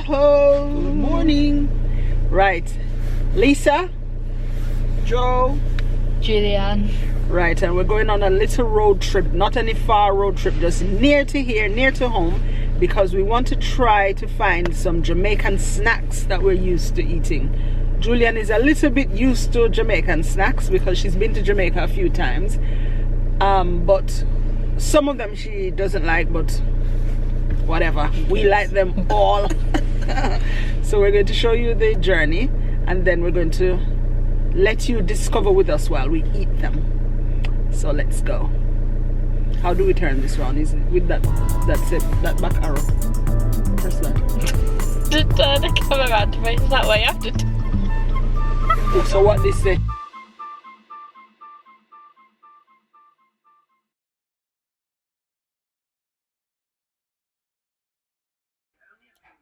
Good morning. Right. Lisa, Joe, Julianne. right, and we're going on a little road trip, not any far road trip, just near to here, near to home, because we want to try to find some Jamaican snacks that we're used to eating. Julian is a little bit used to Jamaican snacks because she's been to Jamaica a few times, but some of them she doesn't like, but whatever, we like them all. So we're going to show you the journey, and then we're going to let you discover with us while we eat them. So let's go. How do we turn this round? Is it with that back arrow? Press that. Just turn the camera around to face that way after. So what they say?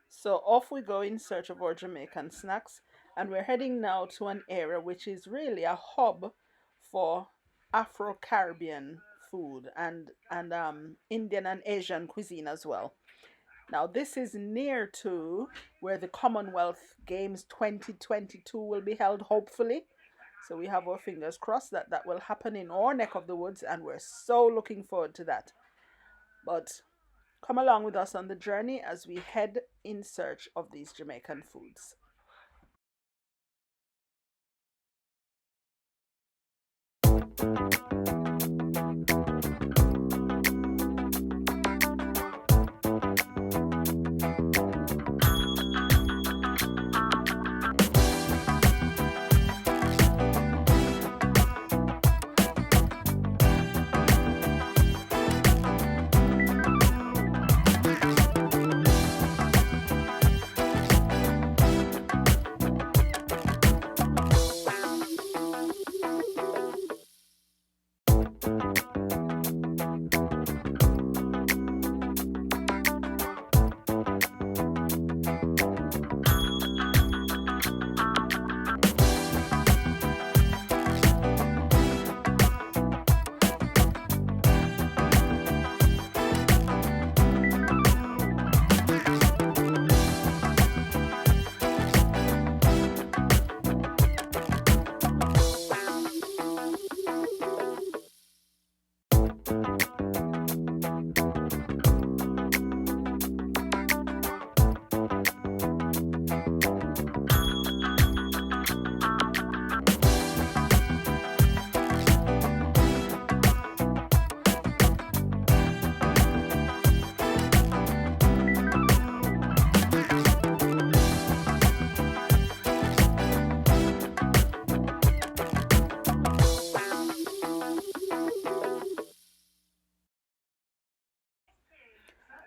So off we go in search of our Jamaican snacks, and we're heading now to an area which is really a hub for Afro-Caribbean food and Indian and Asian cuisine as well. Now this is near to where the Commonwealth Games 2022 will be held, hopefully. So we have our fingers crossed that that will happen in our neck of the woods, and we're so looking forward to that. But come along with us on the journey as we head in search of these Jamaican foods.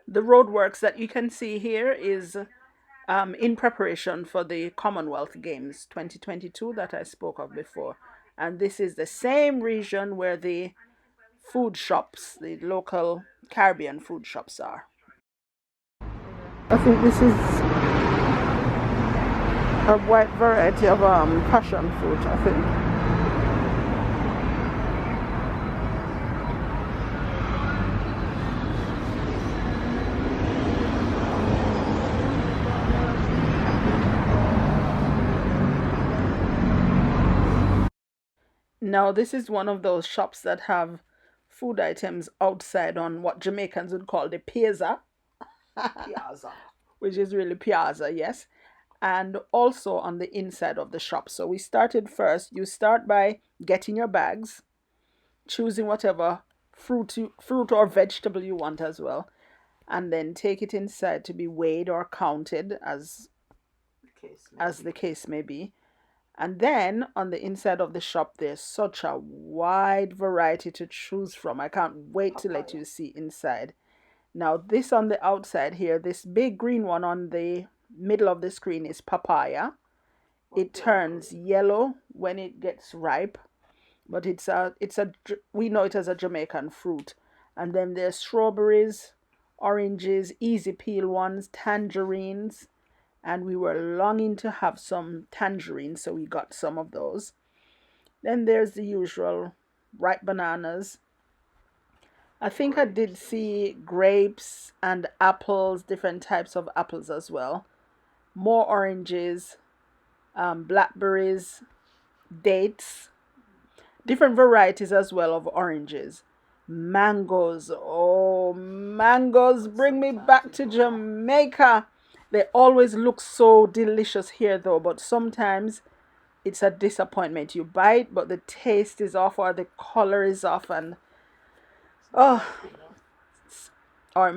The roadworks that you can see here is in preparation for the Commonwealth Games 2022 that I spoke of before. And this is the same region where the food shops, the local Caribbean food shops are. I think this is a wide variety of passion fruit, I think. Now, this is one of those shops that have food items outside on what Jamaicans would call the piazza. Piazza. Which is really piazza, yes. And also on the inside of the shop. So we started first. You start by getting your bags, choosing whatever fruit or vegetable you want as well, and then take it inside to be weighed or counted as the case may be. And then on the inside of the shop, there's such a wide variety to choose from. I can't wait to let you see inside. Now, this on the outside here, this big green one on the middle of the screen is papaya. It turns yellow when it gets ripe, but we know it as a Jamaican fruit. And then there's strawberries, oranges, easy peel ones, tangerines, and we were longing to have some tangerines, so we got some of those. Then there's the usual ripe bananas. I think I did see grapes and apples, different types of apples as well. more oranges, blackberries, dates, different varieties as well of oranges, mangoes. Oh, mangoes bring me back to Jamaica. They always look so delicious here though, but sometimes it's a disappointment. You bite, but the taste is off or the color is off, and oh, or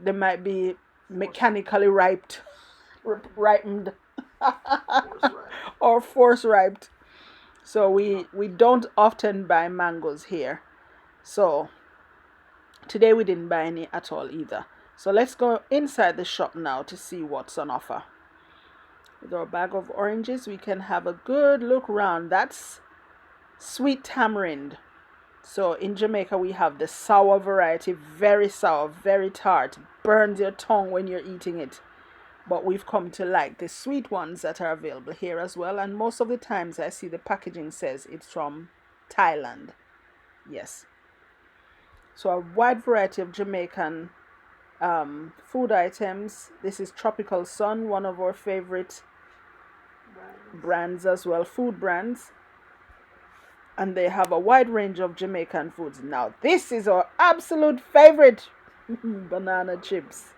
they might be mechanically ripened, or force ripe. So we don't often buy mangoes here. So today we didn't buy any at all either. So let's go inside the shop now to see what's on offer. With our bag of oranges, we can have a good look around. That's sweet tamarind. So in Jamaica we have the sour variety, very sour, very tart, burns your tongue when you're eating it. But we've come to like the sweet ones that are available here as well. And most of the times I see the packaging says it's from Thailand. Yes. So a wide variety of Jamaican food items. This is Tropical Sun, one of our favorite brands as well, food brands. And they have a wide range of Jamaican foods. Now this is our absolute favorite, banana chips.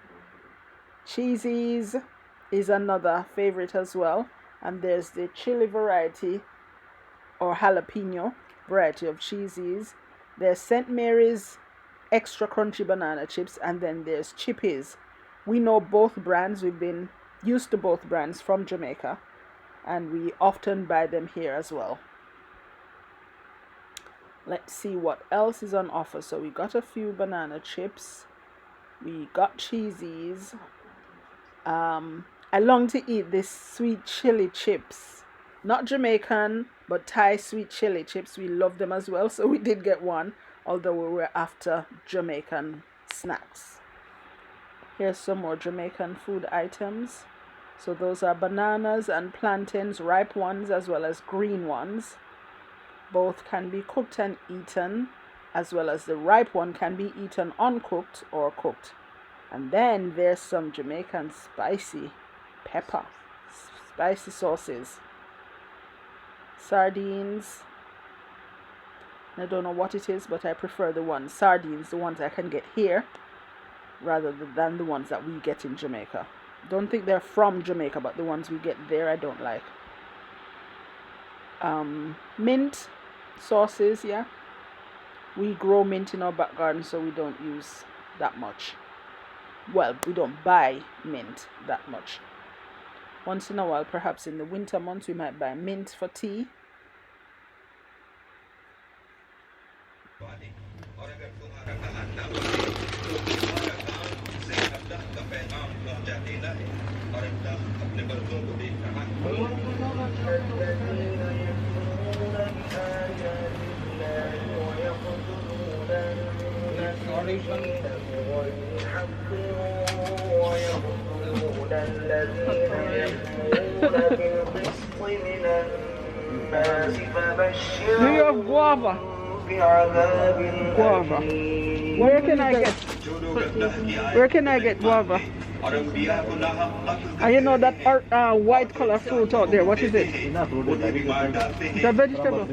Cheesies is another favorite as well. And there's the chili variety or jalapeno variety of cheesies. There's St. Mary's extra crunchy banana chips, and then there's Chippies. We know both brands. We've been used to both brands from Jamaica, and we often buy them here as well. Let's see what else is on offer. So we got a few banana chips. We got cheesies. I long to eat this sweet chili chips. Not Jamaican, but Thai sweet chili chips. We love them as well. So we did get one, although we were after Jamaican snacks. Here's some more Jamaican food items. So those are bananas and plantains, ripe ones as well as green ones. Both can be cooked and eaten, as well as the ripe one can be eaten uncooked or cooked. And then there's some Jamaican spicy sauces. Sardines. I don't know what it is, but I prefer the sardines, the ones I can get here, rather than the ones that we get in Jamaica. Don't think they're from Jamaica, but the ones we get there I don't like. Mint sauces, yeah. We grow mint in our back garden, so we don't use that much. Well, we don't buy mint that much. Once in a while, perhaps in the winter months, we might buy mint for tea. Do you have guava? Guava. Where can I get guava? And you know that white color fruit out there, what is it? It's a vegetable.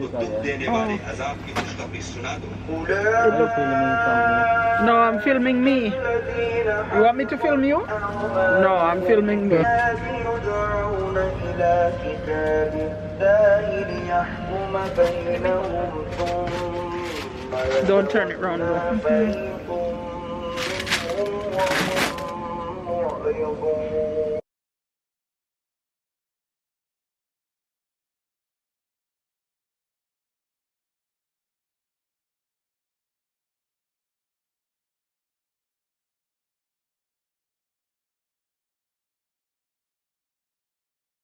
No, I'm filming me. You want me to film you? No, I'm filming me. Don't turn it round though.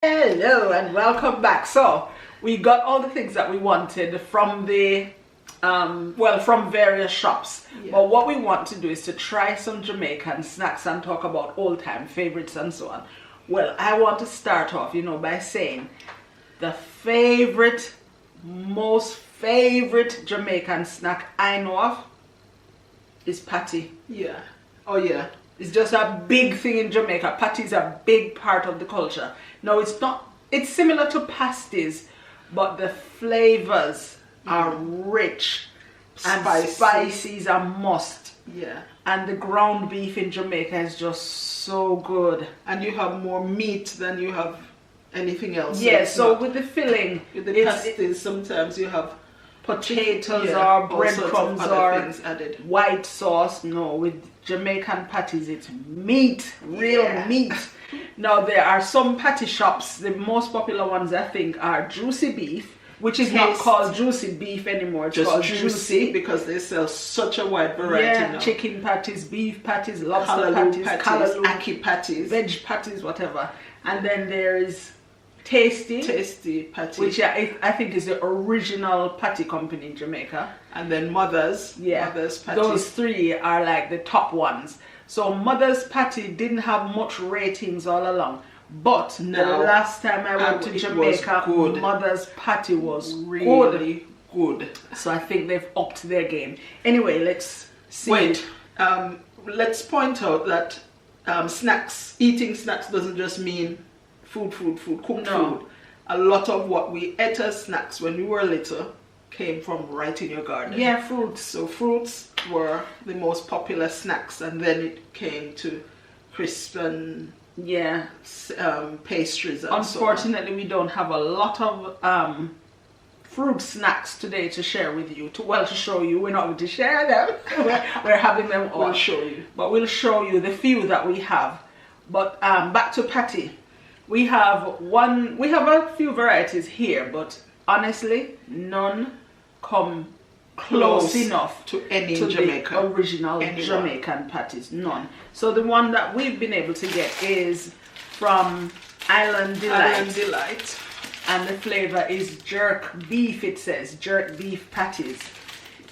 Hello and welcome back. So we got all the things that we wanted from the from various shops. Yeah. But what we want to do is to try some Jamaican snacks and talk about old time favorites and so on. Well, I want to start off, by saying the most favorite Jamaican snack I know of is patty. Yeah. Oh yeah. It's just a big thing in Jamaica. Patties are a big part of the culture. No, it's not. It's similar to pasties, but the flavors are rich and spicy is a must. Yeah. And the ground beef in Jamaica is just so good. And you have more meat than you have anything else. Yeah, so with the filling, with the pasties, sometimes you have potatoes or breadcrumbs or things added. White sauce. No, with Jamaican patties, it's meat, real meat. Now, there are some patty shops. The most popular ones, I think, are Juicy Beef, which is not called Juicy Beef anymore. It's just called Juicy because they sell such a wide variety now. Chicken patties, beef patties, lobster patties, ackee patties, veg patties, whatever. And then there is Tasty patty, which I think is the original patty company in Jamaica. And then Mother's patty. Those three are like the top ones. So Mother's patty didn't have much ratings all along, but now, the last time I went to Jamaica, Mother's patty was really good. So I think they've upped their game. Anyway, let's see. Let's point out that eating snacks doesn't just mean cooked food. A lot of what we ate as snacks when we were little came from right in your garden. Yeah, fruits. So fruits were the most popular snacks, and then it came to crisps and pastries. And unfortunately, we don't have a lot of fruit snacks today to share with you. To show you. We're not going to share them. we're having them all. We'll show you. But we'll show you the few that we have. But back to patty. We have a few varieties here, but honestly, none come close enough to any the original Jamaican patties. None. So the one that we've been able to get is from Island Delight. And the flavor is jerk beef, it says. Jerk beef patties.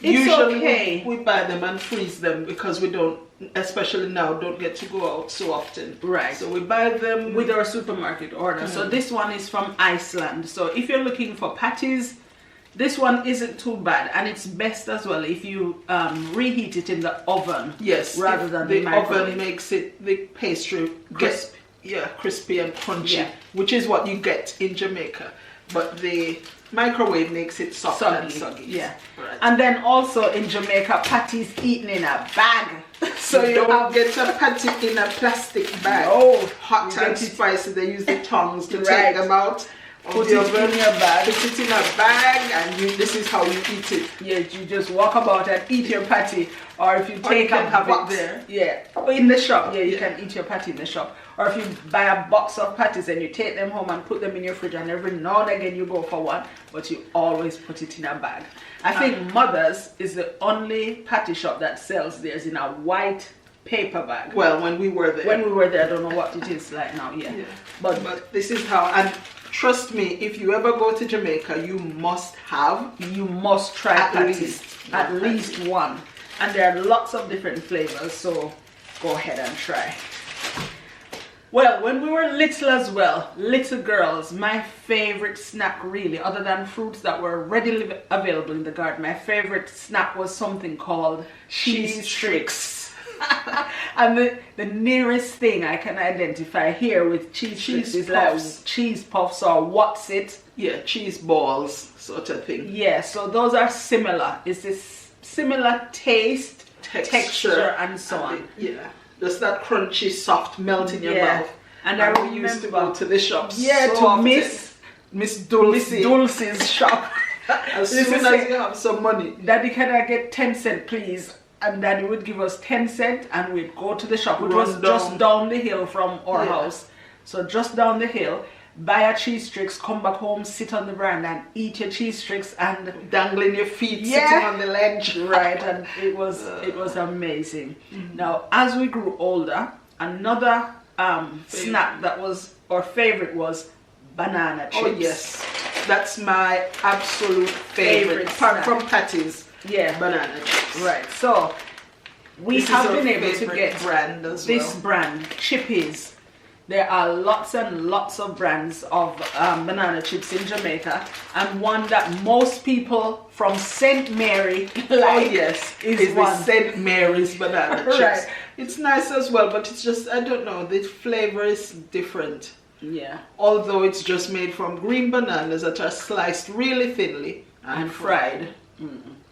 Usually we buy them and freeze them because we don't, especially now, don't get to go out so often. Right. So we buy them with our supermarket order. So this one is from Iceland. So if you're looking for patties, this one isn't too bad, and it's best as well if you reheat it in the oven. Yes. Rather than the oven makes it the pastry crispy and crunchy, which is what you get in Jamaica. But the microwave makes it soft and soggy. Yeah. Right. And then also in Jamaica, patties eaten in a bag. So you don't get a patty in a plastic bag. Oh, hot and spicy. They use the tongs to take them out. Put it in your bag. Put it in a bag, and this is how you eat it. Yeah, you just walk about and eat your patty. Or if you take and have it there. Yeah. In the shop. Yeah, you can eat your patty in the shop. Or if you buy a box of patties and you take them home and put them in your fridge, and every now and again you go for one, but you always put it in a bag. I think Mother's is the only patty shop that sells theirs in a white paper bag. Well, when we were there. I don't know what it is like now. Yeah. But this is how. And trust me, if you ever go to Jamaica, you must try patties. At least one. And there are lots of different flavors, so go ahead and try. Well, when we were little as well, little girls, my favorite snack really, other than fruits that were readily available in the garden, my favorite snack was something called cheese tricks. And the nearest thing I can identify here with cheese tricks is like cheese puffs or what's it? Yeah, cheese balls sort of thing. Yeah, so those are similar. It's this similar taste, texture and so on. Yeah. Just that crunchy, soft melt in your mouth. And I we used to go to the shops. Yeah, so to often. Miss Dulce's shop. As soon as you have some money. Daddy, can I get 10 cents, please? And Daddy would give us 10 cents, and we'd go to the shop. It was just down the hill from our house. So just down the hill, buy a cheese tricks, come back home, sit on the veranda and eat your cheese tricks and dangling your feet, sitting on the ledge. Right, and it was amazing. Now, as we grew older, another snack that was our favorite was banana chips. Oh yes, that's my absolute favorite. Apart from patties, banana chips. Right, so we have been able to get brand as this brand, Chippies. There are lots and lots of brands of banana chips in Jamaica, and one that most people from St. Mary is the St. Mary's banana chips. Right. It's nice as well, but it's just, I don't know, the flavor is different. Yeah. Although it's just made from green bananas that are sliced really thinly And fried.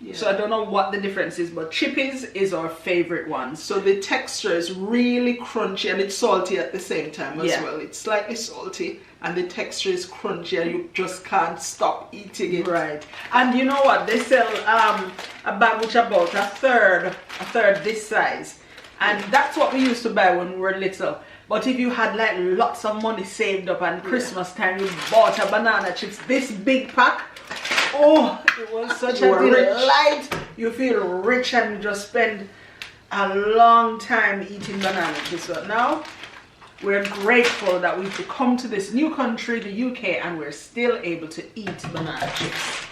Yeah. So I don't know what the difference is, but chippies is our favorite one. So the texture is really crunchy and it's salty at the same time as well. It's slightly salty and the texture is crunchy and you just can't stop eating it. Right. And you know what? They sell a bag which about a third this size. And that's what we used to buy when we were little. But if you had like lots of money saved up and Christmas time you bought a banana chips, this big pack, oh, it was such a delight. You feel rich and you just spend a long time eating banana chips. But now we're grateful that we've come to this new country, the UK, and we're still able to eat banana chips.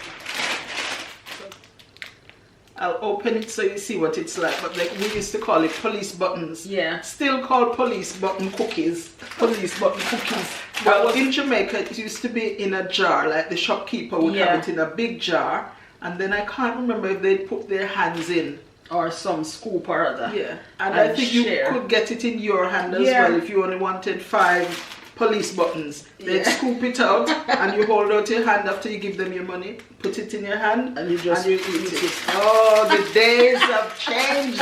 I'll open it so you see what it's like, but like we used to call it police buttons. Yeah. Still called police button cookies. Police button cookies. Well, in Jamaica it used to be in a jar, like the shopkeeper would have it in a big jar, and then I can't remember if they'd put their hands in. Or some scoop or other. Yeah. And I think you could get it in your hand as well if you only wanted 5 police buttons. They'd scoop it out and you hold out your hand after you give them your money, put it in your hand and you just eat it. Oh, the days have changed.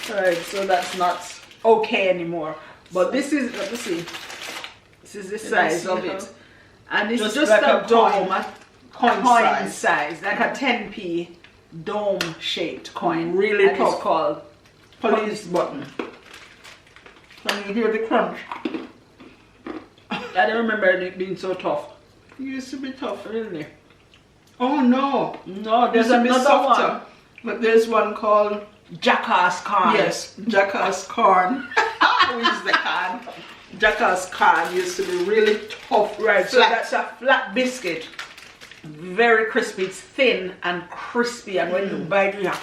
Right, so that's not okay anymore. But this is, let me see, this is the size of it. And it's just like a dome, coin size, like a 10p dome shaped coin. Really and tough. It's called police button. Can you hear the crunch? I don't remember it being so tough. It used to be tough. Really? Oh no. No, there's another one. But there's one called Jackass corn. Yes, Jackass corn. Who is the corn? Jackass corn used to be really tough. Right, so that's a flat biscuit. Very crispy. It's thin and crispy, and when you bite it,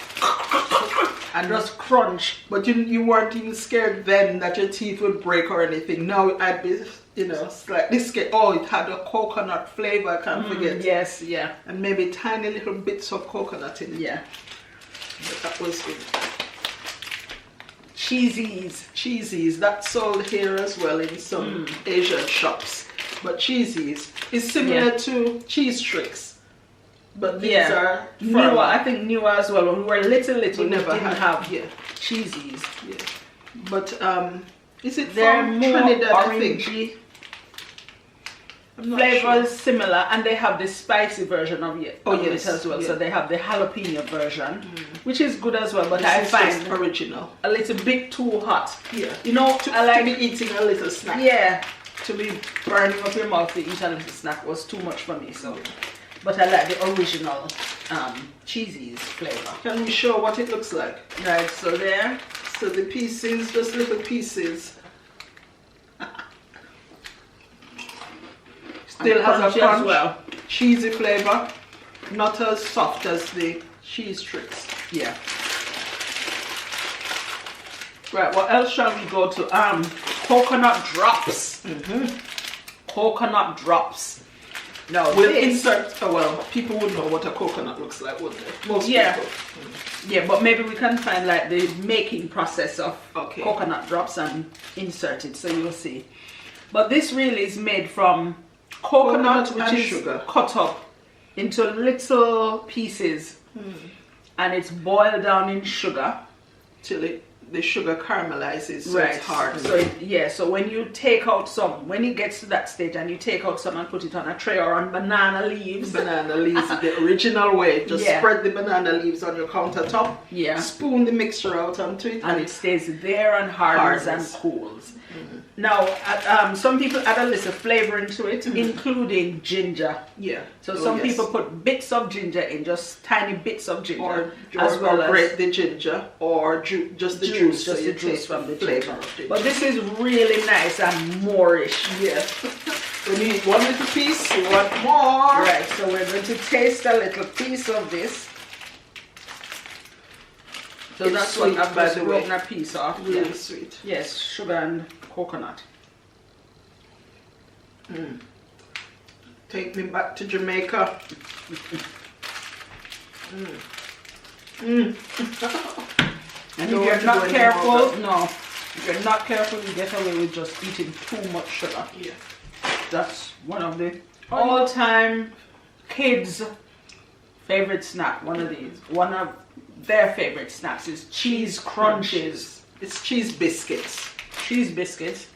and just crunch. But you weren't even scared then that your teeth would break or anything. Now I'd be, you know, slightly scared. Oh, it had a coconut flavor, I can't forget. Yes, yeah. And maybe tiny little bits of coconut in it. Yeah. But that was good. Cheesies, that's sold here as well in some Asian shops. But cheesies is similar to cheese tricks, but these are newer. I think newer as well. When we were little, we never didn't have cheesies. Yeah, but is it they're from more Trinidad? orangey. Flavor is similar, and they have the spicy version of it. It as well. So they have the jalapeno version, which is good as well. But this I find just original a little bit too hot. Yeah, you know, I like to be eating a little snack. Yeah. To be burning up your mouth to eat a little snack was too much for me, so. But I like the original cheesies flavor. Can we show what it looks like? Right, so there. So the pieces, just little pieces. Still has a crunch, as well. Cheesy flavor, not as soft as the cheese tricks. Yeah. Right, what else shall we go to? Coconut drops. Coconut drops. No, we'll insert. Oh well, people would know what a coconut looks like, wouldn't they? Most people. Yeah, but maybe we can find like the making process of coconut drops and insert it, so you'll see. But this really is made from coconut which is sugar cut up into little pieces, and it's boiled down in sugar till the sugar caramelizes, so it's hard. So so when you take out some, when it gets to that stage and you take out some and put it on a tray or on banana leaves. Banana leaves is the original way. Just spread the banana leaves on your countertop. Yeah. Spoon the mixture out onto it. And it stays there and hardens and cools. Now, some people add a little flavor into it, including ginger. Yeah. So some people put bits of ginger in, just tiny bits of ginger, as well as grate the ginger, or just the juice, just so the juice from the flavor. But this is really nice and Moorish. Yeah. When you eat one little piece, you want more. Right. So we're going to taste a little piece of this. So it's that's sweet, what I've by just the way. broken a piece off. Really sweet. Yes, sugar and coconut. Take me back to Jamaica. And Don't if you're want to not go any careful, more. no. If you're not careful, you get away with just eating too much sugar. Yeah. That's one of the all-time kids' favorite snack. One of these. One of their favorite snacks is cheese crunches. It's cheese biscuits. Cheese biscuits.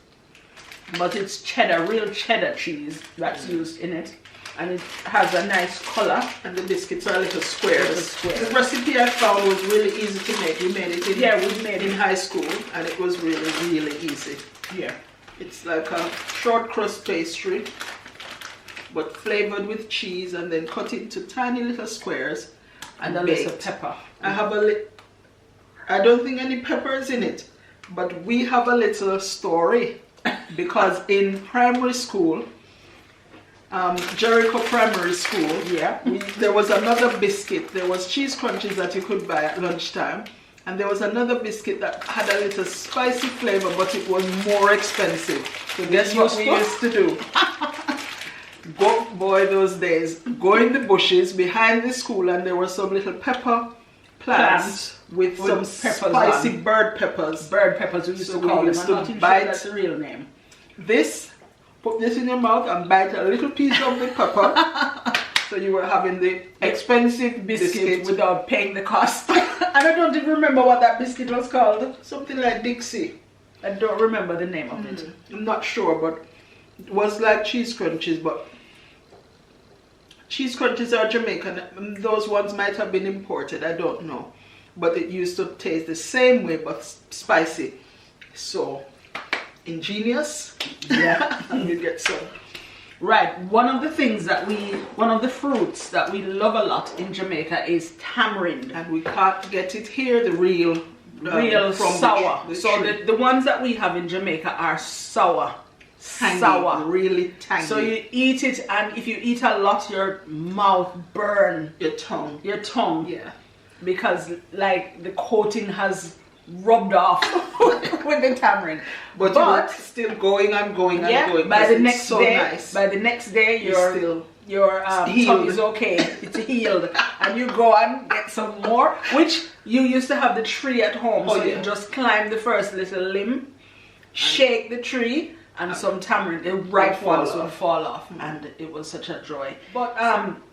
But it's cheddar, real cheddar cheese that's used in it. And it has a nice color. And the biscuits are little squares. Little squares. The recipe I found was really easy to make. We made it in, We made in it. high school, and it was really, really easy. Yeah. It's like a short crust pastry, but flavored with cheese, and then cut into tiny little squares And and a baked. little pepper. I have I don't think any pepper is in it, but we have a little story because in primary school, Jericho Primary School, Yeah. there was another biscuit. There was cheese crunches that you could buy at lunchtime, and there was another biscuit that had a little spicy flavor, but it was more expensive. So guess what we used to do? Boy, those days, go in the bushes behind the school, and there were some little pepper plants with some peppers spicy on. bird peppers. Bird peppers, we used So to call we them. used I'm to not even bite sure that's the real name. Put this in your mouth and bite a little piece of the pepper. So you were having the expensive biscuit without paying the cost. And I don't even remember what that biscuit was called. something like Dixie. I don't remember the name of it. I'm not sure, but it was like cheese crunches, but cheese crunches are Jamaican. Those ones might have been imported, I don't know. But it used to taste the same way, but spicy. So ingenious. Yeah. And you get some. Right, one of the fruits that we love a lot in Jamaica is tamarind. And we can't get it here, the real from sour. the So tree. the ones that we have in Jamaica are sour. Tangy, Sour. really tangy. So you eat it, and if you eat a lot, your mouth burn your tongue. your tongue. Yeah. Because like the coating has rubbed off with the tamarind. But you're still going and going and going. by the it's next so day, nice. by the next day, You're your healed. tongue is okay. It's healed, and you go and get some more. Which you used to have the tree at home, so yeah. you just climb the first little limb, shake the tree, and some tamarind, the ripe ones would fall off, and it was such a joy. But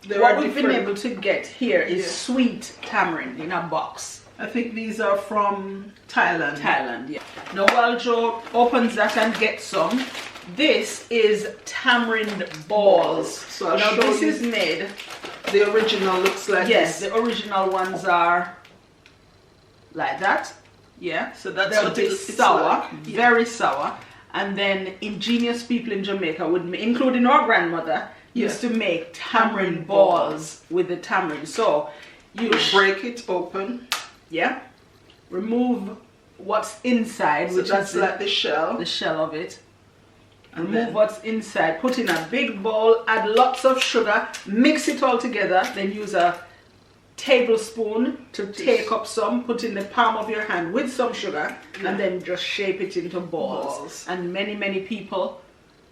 what we've been able to get here is sweet tamarind in a box. I think these are from Thailand. Thailand, yeah. Now while Joe opens that and gets some, this is tamarind balls. So I'll now show this you. is made. The original looks like Yes, this. the original ones are like that. Yeah. So that's they're a what bit it's sour, like. Yeah. very sour. And then ingenious people in Jamaica would, including our grandmother, used to make tamarind balls with the tamarind. So you break it open. Yeah. Remove what's inside, So which that's is like the shell. the shell of it. And Remove then what's inside. Put in a big bowl. Add lots of sugar. Mix it all together. Then use a tablespoon to take up some. Put in the palm of your hand with some sugar, and then just shape it into balls. And many people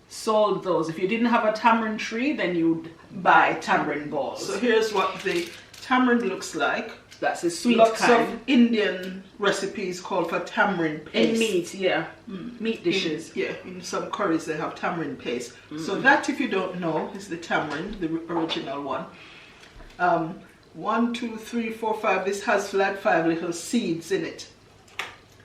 sold those. If you didn't have a tamarind tree, then you'd buy tamarind balls. So here's what the tamarind looks like. That's a sweet Lots kind. of Indian recipes call for tamarind paste. In meat, yeah. Meat dishes. In some curries they have tamarind paste. So that, if you don't know, is the tamarind, the original one. 1, 2, 3, 4, 5. This has like 5 little seeds in it,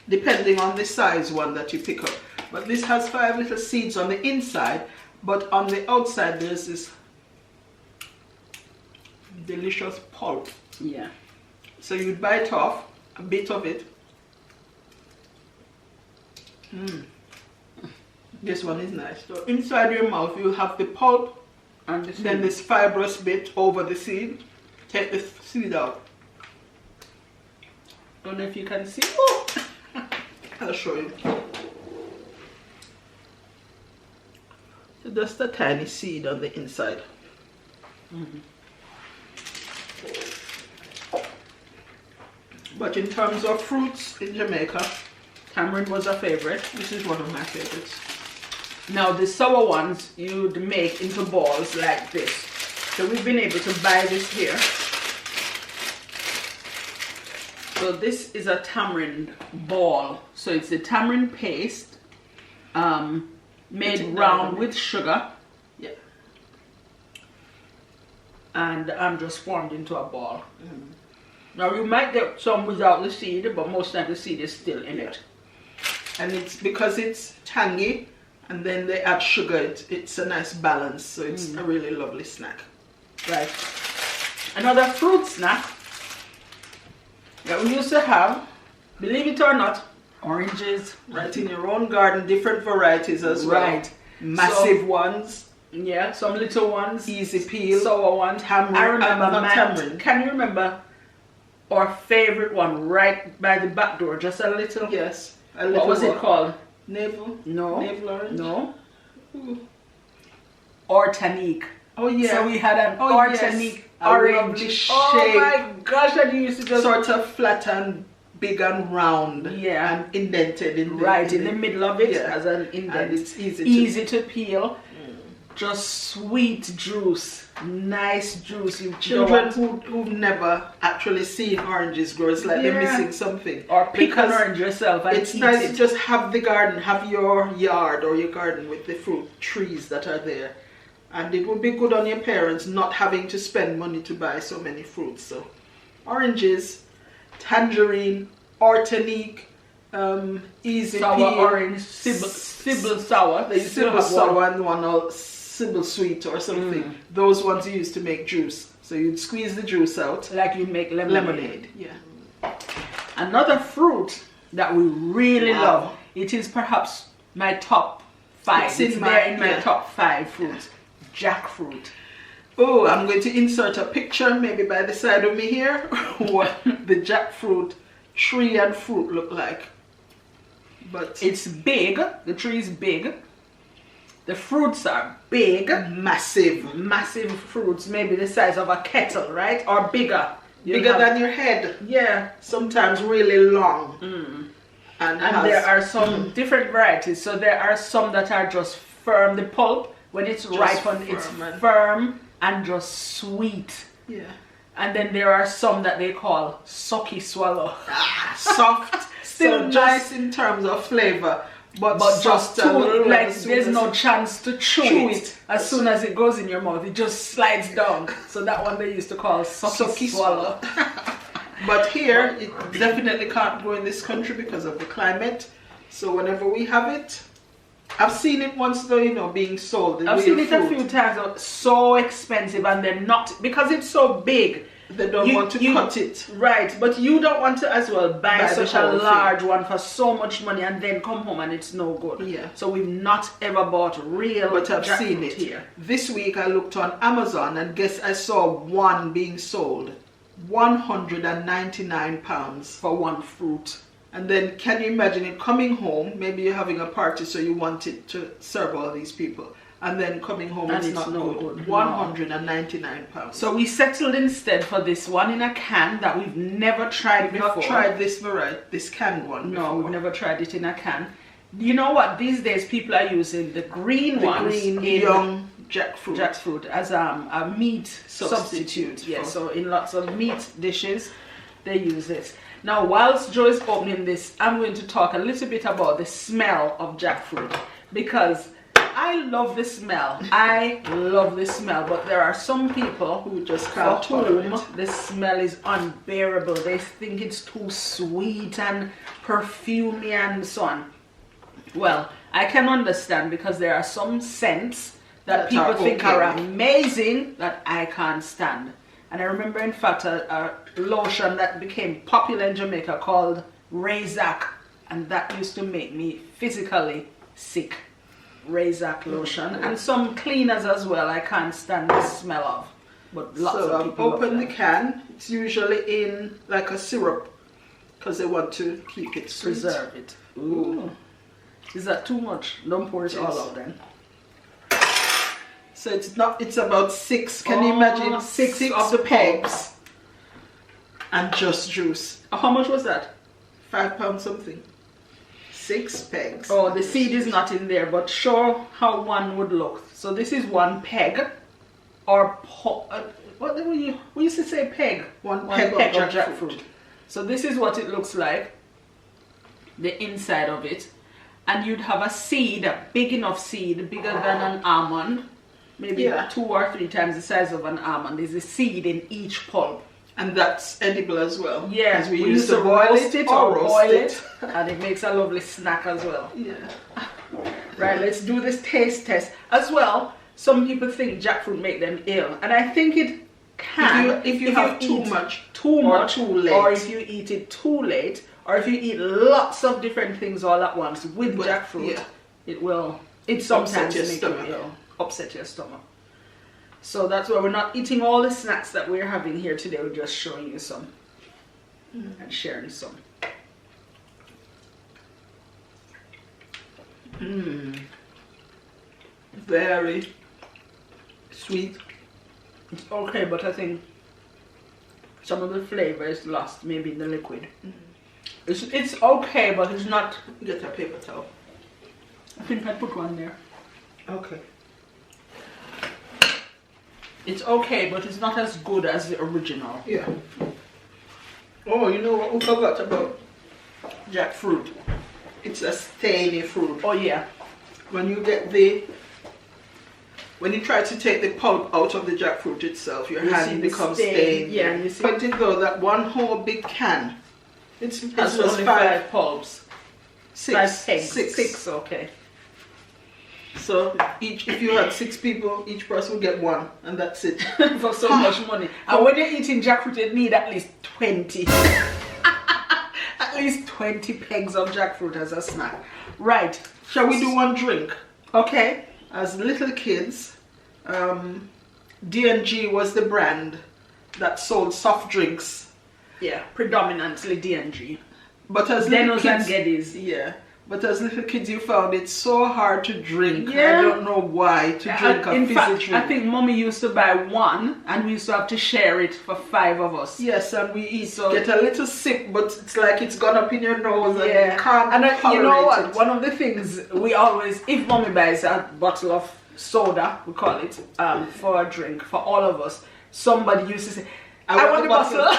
depending on the size one that you pick up. But this has 5 little seeds on the inside, but on the outside there's this delicious pulp. Yeah. So you'd bite off a bit of it. This one is nice. So inside your mouth you have the pulp, And then this fibrous bit over the seed. Take the seed out. don't know if you can see. Oh! I'll show you. So just a tiny seed on the inside. But in terms of fruits in Jamaica, Tamarind was a favorite. this is one of my favorites. Now the sour ones you'd make into balls like this. So we've been able to buy this here. So this is a tamarind ball. So it's the tamarind paste made round with sugar. Yeah. And just formed into a ball. Now you might get some without the seed, but most of the seed is still in it. And it's because it's tangy, and then they add sugar. It's a nice balance, so it's a really lovely snack. Right. Another fruit snack that we used to have, believe it or not, oranges. Right in your own garden, different varieties as well. Right. Massive ones. Yeah, some little ones. Easy peel. Sour ones. Tamarind. I remember Not tamarind. Can you remember our favorite one right by the back door? Just a little. Yes. A little What was it called? Navel? No. Navel orange? No. Ooh. Ortanique. Oh yeah. So we had an Yes. Ortanique A orange. lovely Oh shape. my gosh, and you used to just Sort of flat and big and round. Yeah. And indented in the right in the middle of it yeah. as an indent. And it's easy to peel. Just sweet juice, nice juice. You Children who've never actually seen oranges grow, it's like they're missing something. Or pick an Because orange yourself and it's eat nice it. to just have the garden, have your yard or your garden with the fruit trees that are there. And it would be good on your parents not having to spend money to buy so many fruits. So oranges, tangerine, Ortanique, easy sour peel, orange, Sybil sour. They used to Sybil have sour and one or Sybil sweet or something. Those ones you used to make juice. So you'd squeeze the juice out. like you make lemonade. Yeah. Another fruit that we really love. It is perhaps my top 5. It's It's in there in my yeah. top 5 fruits. Jackfruit. Oh, I'm going to insert a picture maybe by the side of me here what the jackfruit tree and fruit look like. But It's big. The tree is big. The fruits are big. massive. Massive fruits, maybe the size of a kettle, right? Or bigger. Bigger than your head. Yeah. Sometimes really long. And There are some different varieties. So there are some that are just firm. The pulp, when it's ripened, it's firm and just sweet. Yeah. And then there are some that they call sucky swallow. Soft. Still So nice just in terms of flavor. But just soft and too, like as soon there's as no you chance to chew it. As soon as it goes in your mouth, it just slides down. So that one they used to call sucky swallow. But here, it definitely can't grow in this country because of the climate. So whenever we have it, I've seen it once though, you know, being sold. I've seen it a few times. So expensive, and they're not, because it's so big. They don't want to cut it. Right, but you don't want to as well buy such a whole large one for so much money and then come home and it's no good. Yeah. So we've not ever bought real But I've jackfruit seen it here. This week I looked on Amazon and guess I saw one being sold. £199 For one fruit. And then can you imagine it coming home? Maybe you're having a party so you want it to serve all these people. And then coming home And it's it's not no good. good. £199. So we settled instead for this one in a can that we've never tried before. Not tried this variety, this canned one No, before. we've never tried it in a can. You know what? These days people are using the green ones, green in young jackfruit. as a meat substitute. Yeah, so in lots of meat dishes they use it. Now whilst Joe is opening this, I'm going to talk a little bit about the smell of jackfruit, because I love the smell. I love the smell, but there are some people Who just can't for tolerate whom the smell is unbearable. They think it's too sweet and perfumey and so on. Well, I can understand, because there are some scents that people think are amazing that I can't stand. And I remember, in fact, a lotion that became popular in Jamaica called Razak, and that used to make me physically sick. Razak lotion, and some cleaners as well I can't stand the smell of. But lots So of I've people opened the love can. It's usually in like a syrup because they want to keep it that. sweet. Preserve it. Ooh. Is that too much? Don't pour it all out then. So it's not. It's about 6. Can you imagine? Six of the pegs and just juice. How much was that? £5 something. 6 pegs. Oh, the seed is not in there, but show how one would look. So this is one peg, or what used to say peg? One Peg peg of of jackfruit. So this is what it looks like, the inside of it. And you'd have a seed, a big enough seed, bigger than an almond, maybe 2 or 3 times the size of an almond. There's a seed in each pulp. And that's edible as well. Yeah, we used to boil it or roast it. And it makes a lovely snack as well. Yeah. Right, let's do this taste test. As well, some people think jackfruit make them ill. And I think it can. If you have too much too late. Or if you eat it too late. Or if you eat lots of different things all at once with jackfruit, it sometimes make you ill. Upset your stomach. So that's why we're not eating all the snacks that we're having here today. We're just showing you some and sharing some. Very sweet. It's okay, but I think some of the flavor is lost, maybe in the liquid. It's okay, but it's not. Get a paper towel. I think I put one there. Okay. It's okay, but it's not as good as the original. Yeah. Oh, you know what we forgot about Jackfruit? It's a stainy fruit. Oh yeah. When you try to take the pulp out of the jackfruit itself, your hand becomes stained. Yeah, you see. But though that one whole big can, it's has just only 5 pulps. 6 pegs. 6. 6, okay. So if you had 6 people, each person would get 1, and that's it. For so much money. And when you're eating jackfruit, you need at least 20. At least 20 pegs of jackfruit as a snack. Right. Shall we do one drink? Okay. As little kids, D&G was the brand that sold soft drinks. Yeah, predominantly D&G. But as little Denos kids, and Geddes. yeah. But as little kids, you found it so hard to drink. Yeah. I don't know why to drink a fizzy drink. I think Mommy used to buy one, and we used to have to share it for 5 of us. Yes, and we get a little sip, but it's like it's gone up in your nose, and you can't you know what? it. One of the things we always, if Mommy buys a bottle of soda, we call it, for a drink for all of us, somebody used to say, "I want the bottle."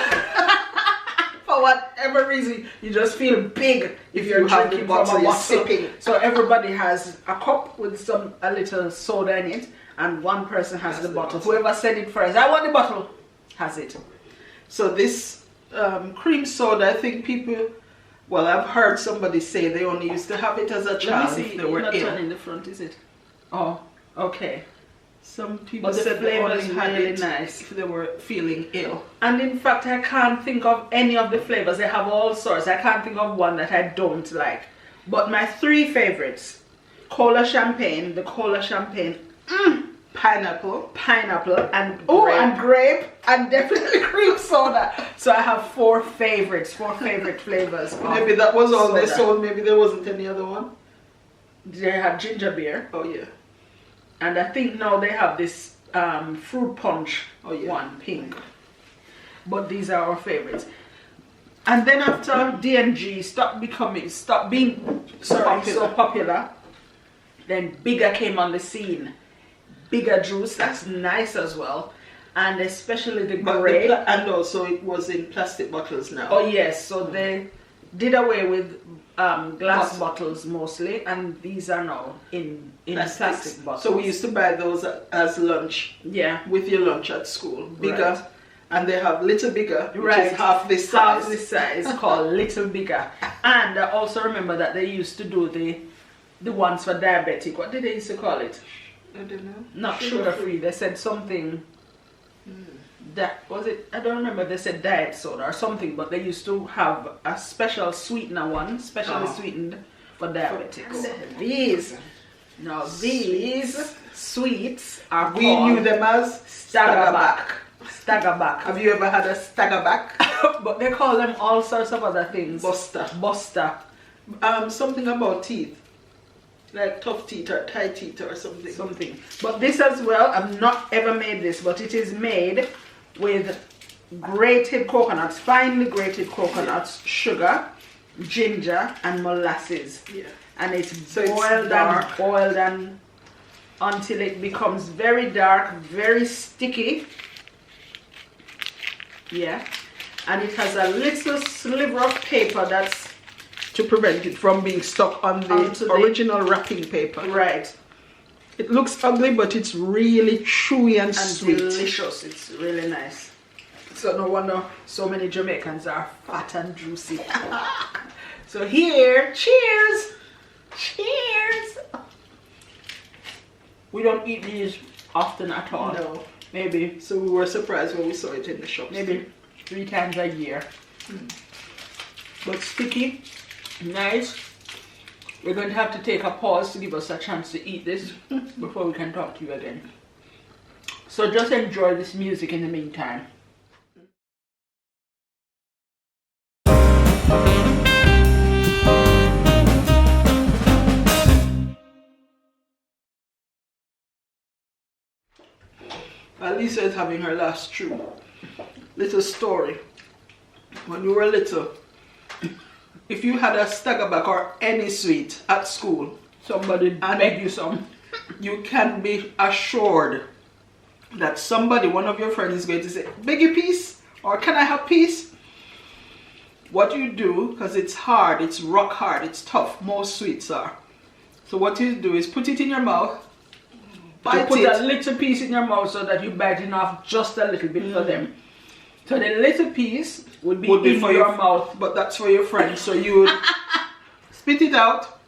For whatever reason, you just feel big if you're drinking from a bottle. Sipping. So everybody has a cup with a little soda in it, and one person has the bottle. Whoever said it first, "I want the bottle," has it. So this cream soda, I think people, well, I've heard somebody say they only used to have it as a child if they were not ill. turning the front, is it? Oh, okay. Some people But the said they flavor only is had really it nice if they were feeling ill. And in fact, I can't think of any of the flavors. They have all sorts. I can't think of one that I don't like. But my 3 favorites: cola champagne, the cola champagne, pineapple, and grape, and definitely cream soda. So I have 4 favorites, 4 favorite flavors. Maybe that was all they soda. sold. Maybe there wasn't any other one. They have ginger beer. Oh yeah. And I think now they have this fruit punch one, pink. But these are our favorites. And then after D&G stopped being so popular, then Bigger came on the scene. Bigger juice, that's nice as well. And especially the grape. And also it was in plastic bottles now. Oh yes, so they did away with glass bottles mostly, and these are now in plastic bottles. So we used to buy those as lunch. Yeah. With your lunch at school. Bigger. Right. And they have Little Bigger, which is half this size. Half this size, called Little Bigger. And I also remember that they used to do the ones for diabetic. What did they used to call it? I don't know. Not sugar free. They said something. That was it. I don't remember. They said diet soda or something, but they used to have a special sweetener one, specially sweetened for diabetics. These sweets are We knew them as Stagger Back. Stagger Back. Have you ever had a Stagger Back? But they call them all sorts of other things. Buster. Something about teeth. Like tough teeth or tight teeth or something. But this as well, I've not ever made this, but it is made with grated coconuts, finely grated coconuts, sugar, ginger, and molasses. Yeah. And it's boiled and until it becomes very dark, very sticky. Yeah. and it has a little sliver of paper that's to prevent it from being stuck on the original wrapping paper. Right. It looks ugly, but it's really chewy and sweet. Delicious. It's really nice. So no wonder so many Jamaicans are fat and juicy. So here, cheers! Cheers! We don't eat these often at all. No. Maybe. So we were surprised when we saw it in the shops. Maybe 3 times a year. But sticky, nice. We're going to have to take a pause to give us a chance to eat this before we can talk to you again. So just enjoy this music in the meantime. Leisa is having her last chew. Little story. When you were little, if you had a Stagger Back or any sweet at school, Somebody beg you some. You can be assured that somebody, one of your friends, is going to say, beg you piece, or can I have piece? What you do, because it's hard, it's rock hard, it's tough, most sweets are. So what you do is put it in your mouth, bite put it. a little piece in your mouth so that you bite enough, just a little bit for them. So the little piece would be in for your mouth. But that's for your friends, so you would spit it out,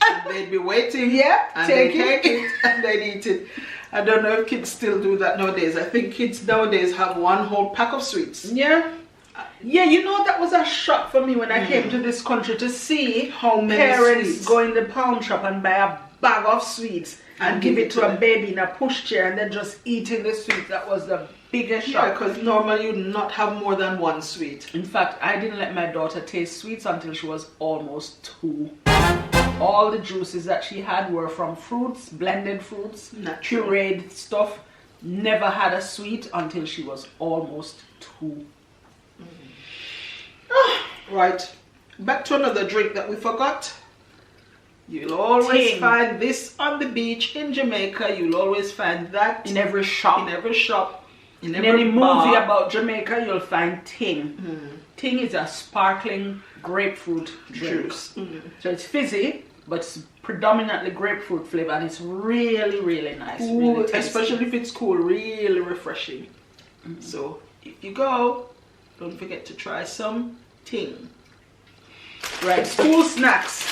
and they'd be waiting, and take it, and they'd eat it. I don't know if kids still do that nowadays. I think kids nowadays have one whole pack of sweets. Yeah. Yeah, you know, that was a shock for me when I came to this country to see how many parents sweets go in the pound shop and buy a bag of sweets and give it to a baby in a pushchair and then just eating the sweets. That was the biggest shock. Yeah, because normally you'd not have more than one sweet. In fact, I didn't let my daughter taste sweets until she was almost 2. All the juices that she had were from fruits, blended fruits, pureed stuff. Never had a sweet until she was almost 2. Right, back to another drink that we forgot. You'll always find this on the beach in Jamaica. You'll always find that in every shop. In every shop. In any movie about Jamaica, you'll find ting. Ting is a sparkling grapefruit juice. So it's fizzy, but it's predominantly grapefruit flavor, and it's really, really nice. Cool, really especially if it's cool, really refreshing. So if you go, don't forget to try some ting. Right, school snacks.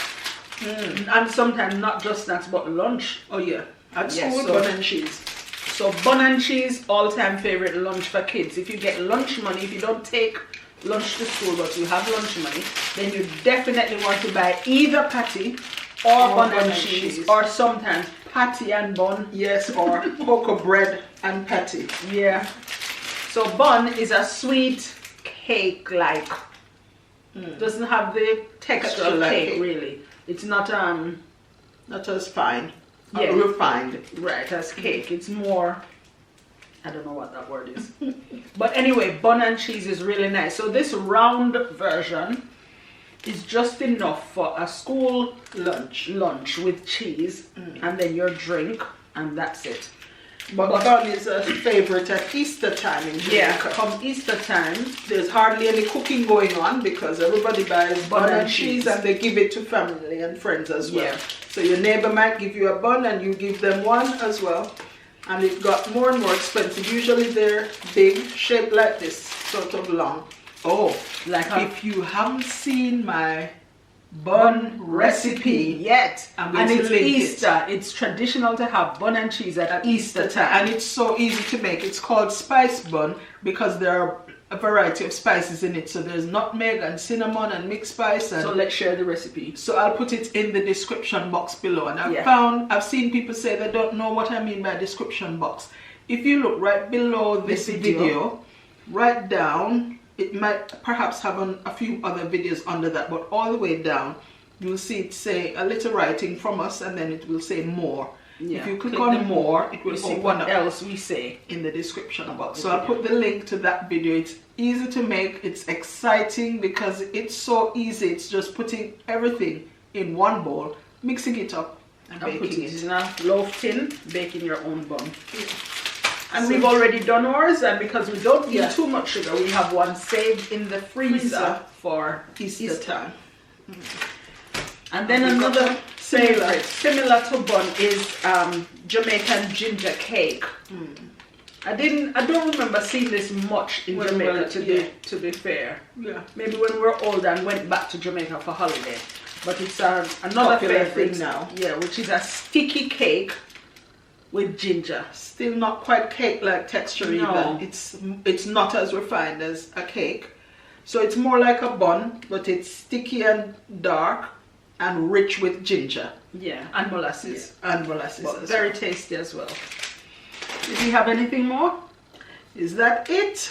And sometimes not just snacks, but lunch. Oh yeah, at school, so, bun and cheese. So bun and cheese, all-time favorite lunch for kids. If you get lunch money, if you don't take lunch to school but you have lunch money, then you definitely want to buy either patty or bun and cheese, or sometimes patty and bun. Yes, or cocoa bread and patty. Yeah. So bun is a sweet cake-like. Doesn't have the texture of cake, really. It's not not as fine. Yeah, refined. Right, as cake. It's more, I don't know what that word is. But anyway, bun and cheese is really nice. So this round version is just enough for a school lunch with cheese, and then your drink, and that's it. But bun is a favorite at Easter time in Jamaica. Yeah, come Easter time, there's hardly any cooking going on because everybody buys bun and cheese and they give it to family and friends as well. Yeah. So your neighbor might give you a bun and you give them one as well. And it got more and more expensive. Usually they're big, shaped like this, sort of long. Oh, like if you haven't seen my bun recipe yet, and it's Easter. It's traditional to have bun and cheese at Easter time, and it's so easy to make. It's called spice bun because there are a variety of spices in it. So there's nutmeg and cinnamon and mixed spice. And so let's share the recipe. So I'll put it in the description box below. And I've seen people say they don't know what I mean by description box. If you look right below this video, right down. It might perhaps have a few other videos under that, but all the way down, you'll see it say a little writing from us, and then it will say more. Yeah. If you click on more, it will see open what up else we say in the description box. So I'll put the link to that video. It's easy to make. It's exciting because it's so easy. It's just putting everything in one bowl, mixing it up, and baking it in a loaf tin, baking your own bun. And we've already done ours, and because we don't need Yeah. too much sugar, we have one saved in the freezer for Easter time. And then Have we got another one? Similar. similar to bun is Jamaican ginger cake. I don't remember seeing this much in When Jamaica we're- to be fair. Yeah. Maybe when we were older and went back to Jamaica for holiday. But it's another Popular favorite thing now. Yeah, which is a sticky cake with ginger. Still not quite cake-like texture No. either. It's not as refined as a cake. So it's more like a bun, but it's sticky and dark and rich with ginger Yeah, and molasses. and molasses. But as very well. tasty as well. Did we have anything more? Is that it?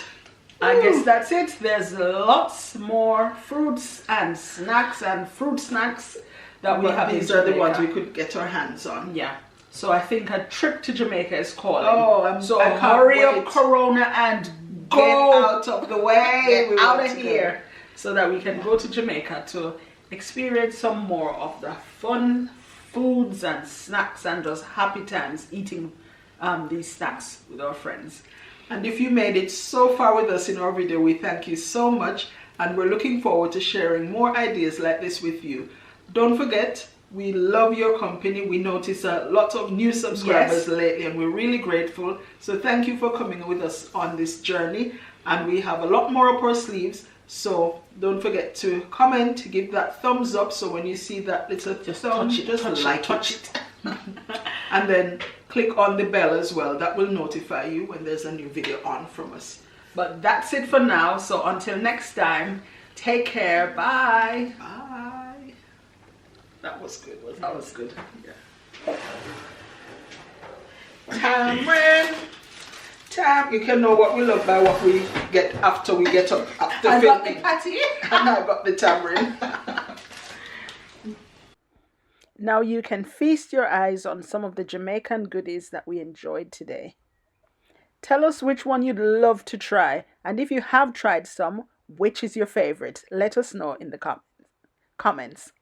I guess that's it. There's lots more fruits and snacks and fruit snacks that we But have. these in are the ones Jamaica. we could get our hands on. Yeah. So I think a trip to Jamaica is calling. Oh, so I can't hurry wait. up, Corona, and go Get out of the way. Get We out want of to go. here, so that we can go to Jamaica to experience some more of the fun foods and snacks and just happy times eating these snacks with our friends. And if you made it so far with us in our video, we thank you so much, and we're looking forward to sharing more ideas like this with you. Don't forget, we love your company. We notice a lot of new subscribers lately, and we're really grateful. So thank you for coming with us on this journey, and we have a lot more up our sleeves. So don't forget to comment, give that thumbs up, so when you see that little thumb, touch it. And then click on the bell as well. That will notify you when there's a new video on from us. But that's it for now. So until next time, take care. Bye. Bye. That was good, wasn't it? That was good. Yeah. Tamarind. You can know what we love by what we get after we get up after I got the filming. patty. And I got the tamarind. Now you can feast your eyes on some of the Jamaican goodies that we enjoyed today. Tell us which one you'd love to try, and if you have tried some, which is your favorite? Let us know in the comments.